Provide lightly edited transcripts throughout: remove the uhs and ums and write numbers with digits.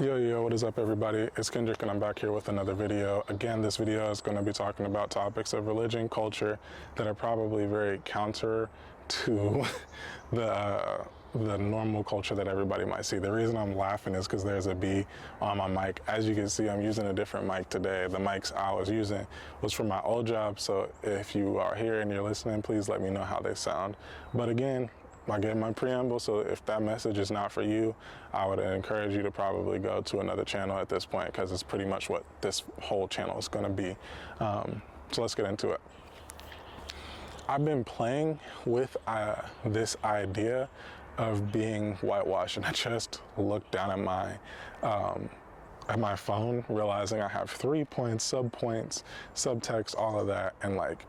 Yo, what is up, everybody? It's Kendrick, and I'm back here with another video. Again, this video is going to be talking about topics of religion, culture that are probably very counter to the normal culture that everybody might see. The reason I'm laughing is because there's a bee on my mic. As you can see, I'm using a different mic today. The mics I was using was from my old job, so if you are here and you're listening, please let me know how they sound. But again, I gave my preamble, so if that message is not for you, I would encourage you to probably go to another channel at this point, because it's pretty much what this whole channel is going to be. So let's get into it. I've been playing with this idea of being whitewashed, and I just looked down at my phone, realizing I have 3 points, subpoints, subtext, all of that, and like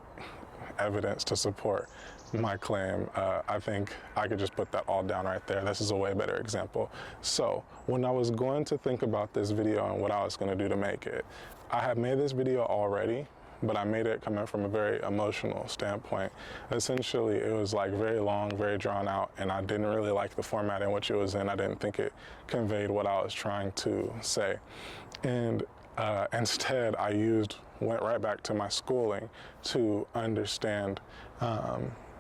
evidence to support my claim. I think I could just put that all down right there. This is a way better example. So when I was going to think about this video and what I was going to do to make it, I had made this video already, but I made it coming from a very emotional standpoint. Essentially, it was like very long, very drawn out, and I didn't really like the format in which it was in. I didn't think it conveyed what I was trying to say. And instead, I went right back to my schooling to understand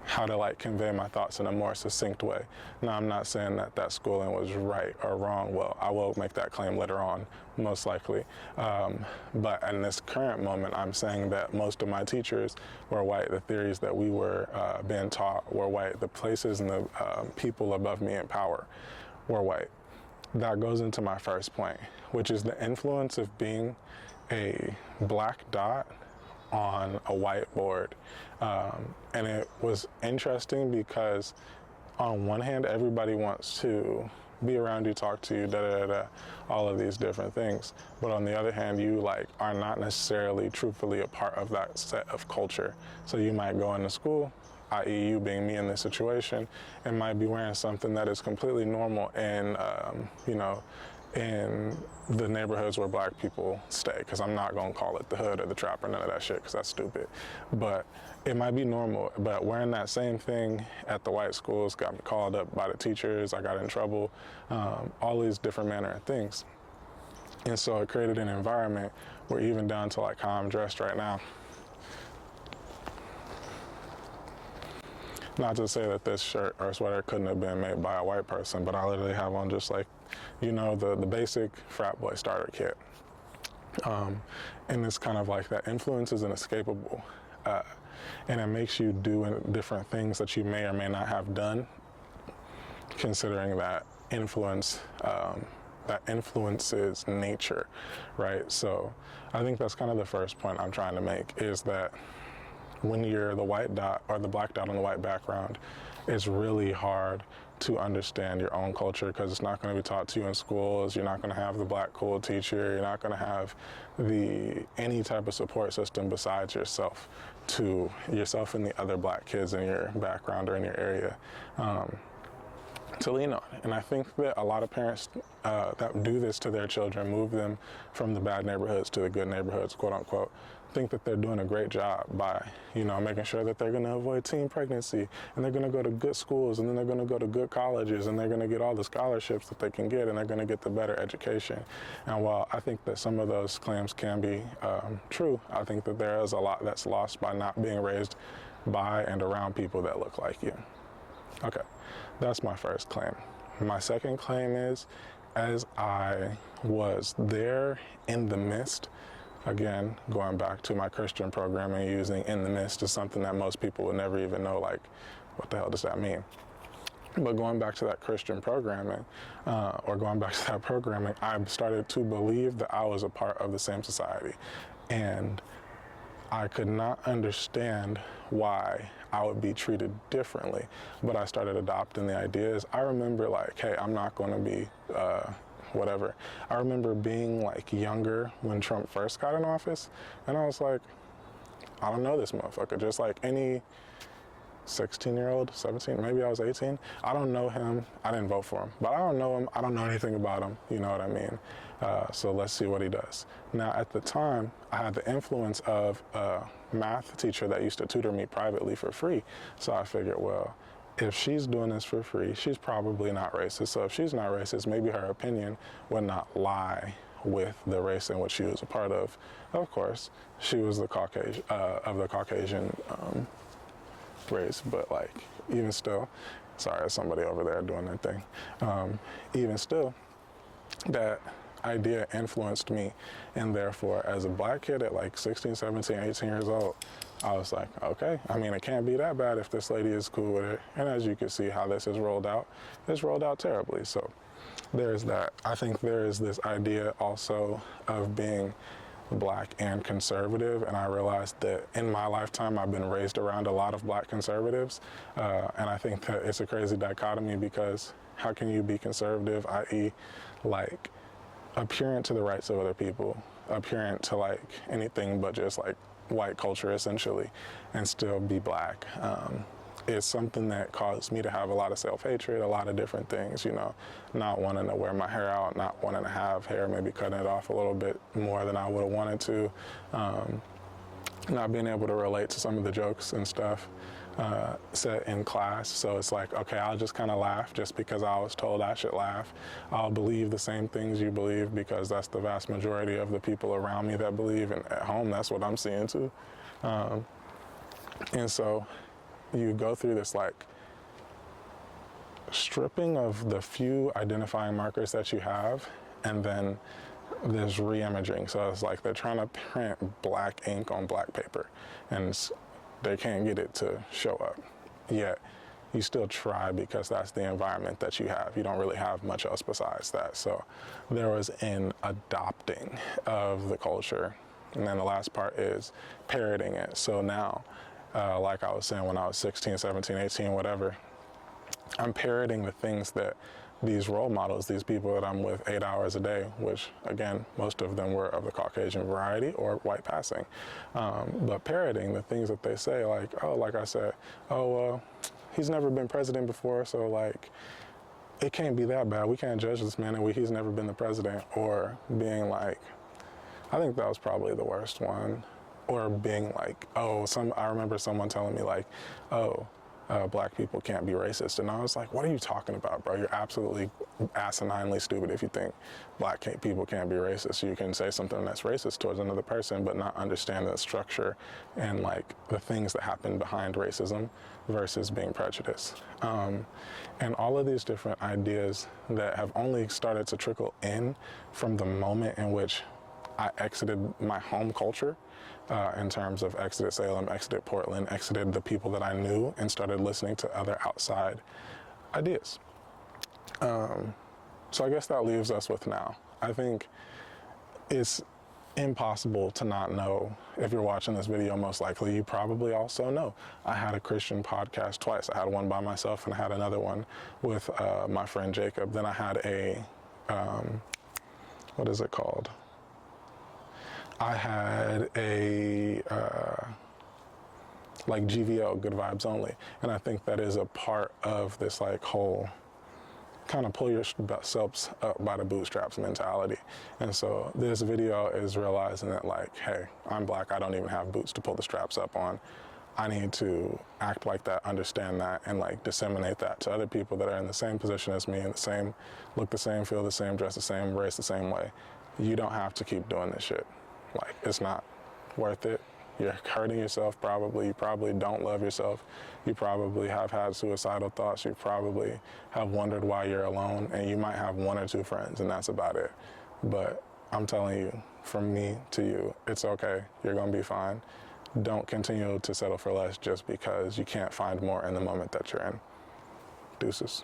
how to like convey my thoughts in a more succinct way. Now, I'm not saying that that schooling was right or wrong. Well, I will make that claim later on, most likely. But in this current moment, I'm saying that most of my teachers were white. The theories that we were being taught were white. The places and the people above me in power were white. That goes into my first point, which is the influence of being a black dot on a whiteboard. And it was interesting because on one hand, everybody wants to be around you, talk to you, all of these different things. But on the other hand, you like are not necessarily truthfully a part of that set of culture. So you might go into school, i.e. you being me in this situation, and might be wearing something that is completely normal in, in the neighborhoods where black people stay, because I'm not going to call it the hood or the trap or none of that shit, because that's stupid. But it might be normal, but wearing that same thing at the white schools got me called up by the teachers, I got in trouble, all these different manner of things. And so it created an environment where even down to like how I'm dressed right now, not to say that this shirt or sweater couldn't have been made by a white person, but I literally have on just like, the basic frat boy starter kit. And it's kind of like that influence is inescapable. And it makes you do different things that you may or may not have done, considering that that influences nature, right? So I think that's kind of the first point I'm trying to make, is that when you're the white dot or the black dot on the white background, it's really hard to understand your own culture, because it's not going to be taught to you in schools. You're not going to have the black cool teacher. You're not going to have any type of support system besides yourself and the other black kids in your background or in your area to lean on. And I think that a lot of parents that do this to their children, move them from the bad neighborhoods to the good neighborhoods, quote unquote, think that they're doing a great job by, making sure that they're going to avoid teen pregnancy, and they're going to go to good schools, and then they're going to go to good colleges, and they're going to get all the scholarships that they can get, and they're going to get the better education. And while I think that some of those claims can be true, I think that there is a lot that's lost by not being raised by and around people that look like you. Okay, that's my first claim. My second claim is, as I was there in the midst, again, going back to my Christian programming, using in the midst is something that most people would never even know, like, what the hell does that mean? But going back to that Christian programming, I started to believe that I was a part of the same society. And I could not understand why I would be treated differently, but I started adopting the ideas. I remember like, hey, I'm not going to be whatever. I remember being like younger when Trump first got in office, and I was like, I don't know this motherfucker, just like any 16-year-old, 17, maybe I was 18. I don't know him. I didn't vote for him, but I don't know him. I don't know anything about him. You know what I mean? So let's see what he does. Now, at the time, I had the influence of a math teacher that used to tutor me privately for free. So I figured, well, if she's doing this for free, she's probably not racist. So if she's not racist, maybe her opinion would not lie with the race in which she was a part of. Of course, she was the Caucasian of the Caucasian race, but like even still, sorry, there's somebody over there doing their thing. Even still, that idea influenced me, and therefore as a black kid at like 16, 17, 18 years old, I was like, okay, I mean, it can't be that bad if this lady is cool with it. And as you can see how this is rolled out, it's rolled out terribly. So there's that. I think there is this idea also of being black and conservative, and I realized that in my lifetime I've been raised around a lot of black conservatives, and I think that it's a crazy dichotomy, because how can you be conservative, i.e. like adherent to the rights of other people, adherent to like anything but just like white culture essentially, and still be black? It's something that caused me to have a lot of self-hatred, a lot of different things, you know, not wanting to wear my hair out, not wanting to have hair, maybe cutting it off a little bit more than I would have wanted to, not being able to relate to some of the jokes and stuff set in class. So it's like, okay, I'll just kind of laugh just because I was told I should laugh. I'll believe the same things you believe because that's the vast majority of the people around me that believe, and at home that's what I'm seeing too. And so you go through this like stripping of the few identifying markers that you have, and then there's re-imaging. So it's like they're trying to print black ink on black paper, and they can't get it to show up. Yet you still try because that's the environment that you have. You don't really have much else besides that. So there was an adopting of the culture. And then the last part is parroting it. So now, like I was saying, when I was 16, 17, 18, whatever, I'm parroting the things that these role models, these people that I'm with 8 hours a day, which again, most of them were of the Caucasian variety or white passing, but parroting the things that they say, like, oh, like I said, oh, he's never been president before, so like, it can't be that bad. We can't judge this man and he's never been the president. Or being like, I think that was probably the worst one. Or being like, oh, I remember someone telling me like, oh, black people can't be racist. And I was like, what are you talking about, bro? You're absolutely asininely stupid if you think black people can't be racist. You can say something that's racist towards another person, but not understand the structure and like the things that happen behind racism versus being prejudiced. And all of these different ideas that have only started to trickle in from the moment in which I exited my home culture, in terms of exited Salem, exited Portland, exited the people that I knew, and started listening to other outside ideas. So I guess that leaves us with now. I think it's impossible to not know. If you're watching this video, most likely you probably also know I had a Christian podcast twice. I had one by myself and I had another one with my friend Jacob. Then I had a, what is it called? I had a like GVO, Good Vibes Only, and I think that is a part of this like whole kind of pull yourselves up by the bootstraps mentality. And so this video is realizing that like, hey, I'm black, I don't even have boots to pull the straps up on. I need to act like that, understand that, and like disseminate that to other people that are in the same position as me, in the same, look the same, feel the same, dress the same, race the same way. You don't have to keep doing this shit. Like, it's not worth it. You're hurting yourself probably. You probably don't love yourself. You probably have had suicidal thoughts. You probably have wondered why you're alone, and you might have one or two friends, and that's about it. But I'm telling you, from me to you, it's okay. You're gonna be fine. Don't continue to settle for less just because you can't find more in the moment that you're in. Deuces.